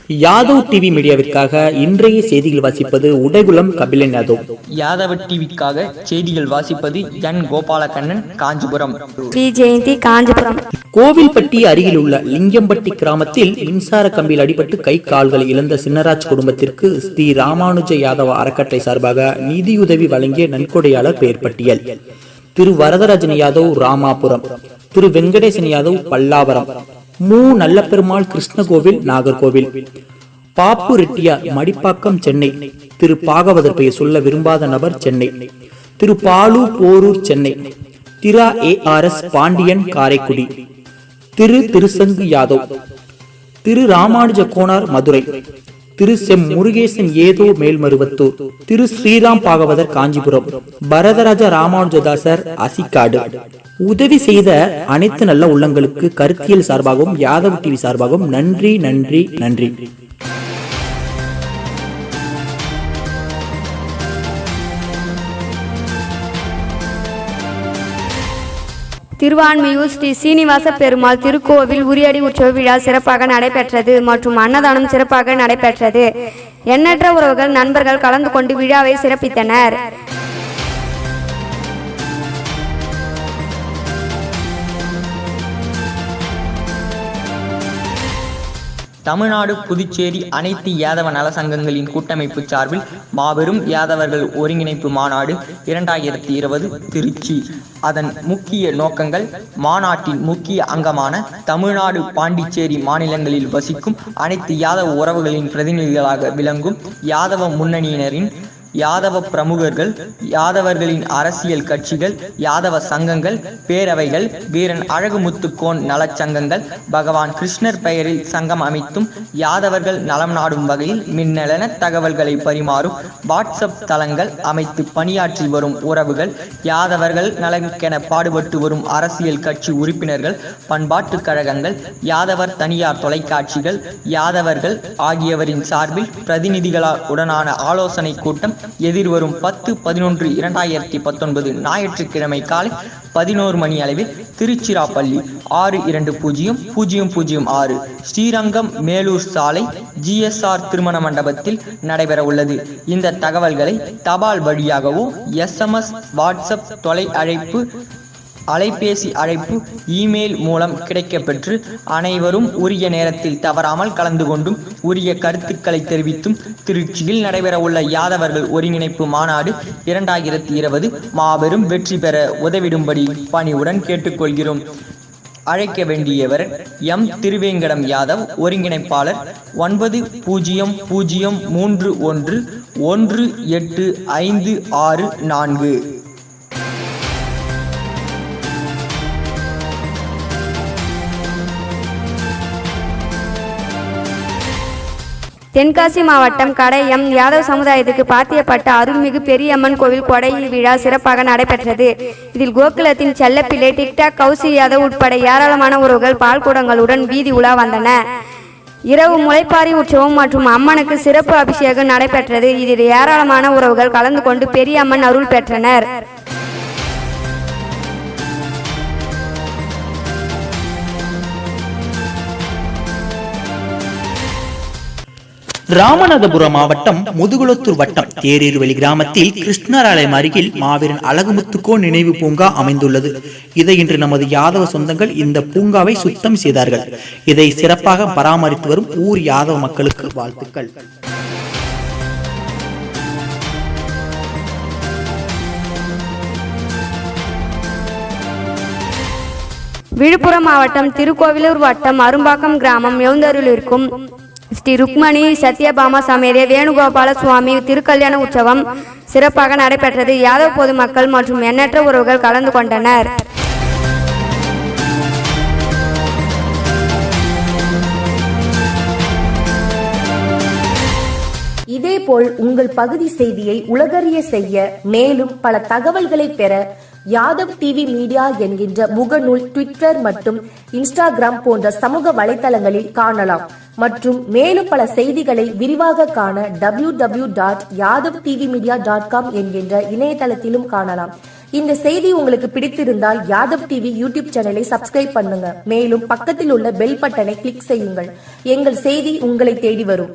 Yadav TV மீடியாவிற்காக இன்றைய செய்திகள் வாசிப்பது உடைகுளம் கபிலன் யாதவ். யாதவ் டிவிக்காக செய்திகள் வாசிப்பது என் கோபாலகண்ணன், காஞ்சிபுரம். பி ஜெயந்தி, காஞ்சிபுரம். கோவில்பட்டி அருகில் உள்ள லிங்கம்பட்டி கிராமத்தில் மின்சார கம்பியில் அடிபட்டு கை கால்களை இழந்த சின்னராஜ் குடும்பத்திற்கு ஸ்ரீ ராமானுஜ யாதவ அறக்கட்டளை சார்பாக நிதியுதவி வழங்கிய நன்கொடையாளர் பெயர் பட்டியல்: திரு வரதராஜன் யாதவ், ராமாபுரம்; திரு வெங்கடேசன் யாதவ், பல்லாவரம்; மு நல்லபெருமாள், கிருஷ்ணகோவில், நாகர்கோவில்; பாப்பு ரெட்டியார், மடிப்பாக்கம், சென்னை; திரு பாகவதர், பெயர் சொல்ல விரும்பாத நபர், சென்னை; திரு பாலு, போரூர், சென்னை; திரா ARS பாண்டியன், காரைக்குடி; திரு திருசங்கு யாதவ்; திரு ராமானுஜ கோனார், மதுரை; திரு செம் முருகேசன் ஏதோ, மேல்மருவத்தூர்; திரு ஸ்ரீராம் பாகவதர், காஞ்சிபுரம்; பரதராஜ ராமானுஜதாசர், அசிக்காடு. உதவி செய்த அனைத்து நல்ல உள்ளங்களுக்கு கருத்தியல் சார்பாகவும் யாதவ் டிவி சார்பாகவும் நன்றி நன்றி நன்றி. திருவான்மியூர் ஸ்ரீ சீனிவாச பெருமாள் திருக்கோவில் உரியடி உற்சவ விழா சிறப்பாக நடைபெற்றது மற்றும் அன்னதானம் சிறப்பாக நடைபெற்றது. எண்ணற்ற உறவுகள், நண்பர்கள் கலந்து கொண்டு விழாவை சிறப்பித்தனர். தமிழ்நாடு, புதுச்சேரி அனைத்து யாதவ நல சங்கங்களின் கூட்டமைப்பு சார்பில் மாபெரும் யாதவர்கள் ஒருங்கிணைப்பு மாநாடு 2020 திருச்சி. அதன் முக்கிய நோக்கங்கள்: மாநாட்டின் முக்கிய அங்கமான தமிழ்நாடு, பாண்டிச்சேரி மாநிலங்களில் வசிக்கும் அனைத்து யாதவ உறவுகளின் பிரதிநிதிகளாக விளங்கும் யாதவ முன்னணியினரின், யாதவ பிரமுகர்கள், யாதவர்களின் அரசியல் கட்சிகள், யாதவ சங்கங்கள், பேரவைகள், வீரன் அழகுமுத்துக்கோன் நலச்சங்கங்கள், பகவான் கிருஷ்ணர் பெயரில் சங்கம் அமைத்தும் யாதவர்கள் நலம் நாடும் வகையில் மின்னலன தகவல்களை பரிமாறும் வாட்ஸ்அப் தளங்கள் அமைத்து பணியாற்றி வரும் உறவுகள், யாதவர்கள் நலனுக்கென பாடுபட்டு வரும் அரசியல் கட்சி உறுப்பினர்கள், பண்பாட்டு கழகங்கள், யாதவர் தனியார் தொலைக்காட்சிகள், யாதவர்கள் ஆகியவரின் சார்பில் பிரதிநிதிகளுடனான ஆலோசனை கூட்டம் எதிர்வரும் 10/11/2019 ஞாயிற்றுக்கிழமை காலை 11 மணி அளவில் திருச்சிராப்பள்ளி 620006 ஸ்ரீரங்கம் மேலூர் சாலை GSR திருமண மண்டபத்தில் நடைபெற உள்ளது. இந்த தகவல்களை தபால் வழியாகவோ, SMS, வாட்ஸ்அப், தொலை அழைப்பு, அலைபேசி அழைப்பு, இமெயில் மூலம் கிடைக்கப்பெற்று அனைவரும் உரிய நேரத்தில் தவறாமல் கலந்து கொண்டும் உரிய கருத்துக்களை தெரிவித்தும் திருச்சியில் நடைபெற உள்ள யாதவர்கள் ஒருங்கிணைப்பு மாநாடு 2020 மாபெரும் வெற்றி பெற உதவிடும்படி பணிவுடன் கேட்டுக்கொள்கிறோம். அழைக்க வேண்டியவர் எம் திருவேங்கடம் யாதவ், ஒருங்கிணைப்பாளர் 9003118564. தென்காசி மாவட்டம் கடையம் யாதவ சமுதாயத்துக்கு பாத்தியப்பட்ட அருள்மிகு பெரியம்மன் கோவில் கொடை விழா சிறப்பாக நடைபெற்றது. இதில் கோகுலத்தின் செல்லப்பிள்ளை டிக்டாக் கௌசி யாதவ் உட்பட ஏராளமான உறவுகள் பால்குடங்களுடன் வீதி உலா வந்தன. இரவு முளைப்பாரி உற்சவம் மற்றும் அம்மனுக்கு சிறப்பு அபிஷேகம் நடைபெற்றது. இதில் ஏராளமான உறவுகள் கலந்து கொண்டு பெரியம்மன் அருள் பெற்றனர். ராமநாதபுரம் மாவட்டம் முதுகுளத்தூர் வட்டம் தேரீர்வெளி கிராமத்தில் கிருஷ்ணர் ஆலயம் அருகில் மாவீரன் அழகுமுத்துக்கோன் நினைவு பூங்கா அமைந்துள்ளது. இதை இன்று நமது யாதவ சொந்தங்கள் இந்த பூங்காவை சுத்தம் செய்தார்கள். இதை சிறப்பாக பராமரித்து வரும் ஊர் யாதவ மக்களுக்கு வாழ்த்துக்கள். விழுப்புரம் மாவட்டம் திருக்கோவிலூர் வட்டம் அரும்பாக்கம் கிராமம் எழுந்தருள் இருக்கும் ஸ்ரீ ருக்மணி சத்யபாமா சமேத வேணுகோபால சுவாமி திருக்கல்யாண உற்சவம் சிறப்பாக நடைபெற்றது. யாதவ பொதுமக்கள் மற்றும் எண்ணற்ற உறவுகள் கலந்து கொண்டனர். இதேபோல் உங்கள் பகுதி செய்தியை உலகறிய செய்ய மேலும் பல தகவல்களை பெற யாதவ் டிவி மீடியா என்கின்ற முகநூல், ட்விட்டர் மற்றும் இன்ஸ்டாகிராம் போன்ற சமூக வலைதளங்களில் காணலாம். மற்றும் மேலும் பல செய்திகளை விரிவாக காண www.yadavtvmedia.com என்கின்ற இணையதளத்திலும் காணலாம். இந்த செய்தி உங்களுக்கு பிடித்திருந்தால் யாதவ் டிவி யூடியூப் சேனலை சப்ஸ்கிரைப் பண்ணுங்க. மேலும் பக்கத்தில் உள்ள பெல் பட்டனை கிளிக் செய்யுங்கள். எங்கள் செய்தி உங்களை தேடி வரும்.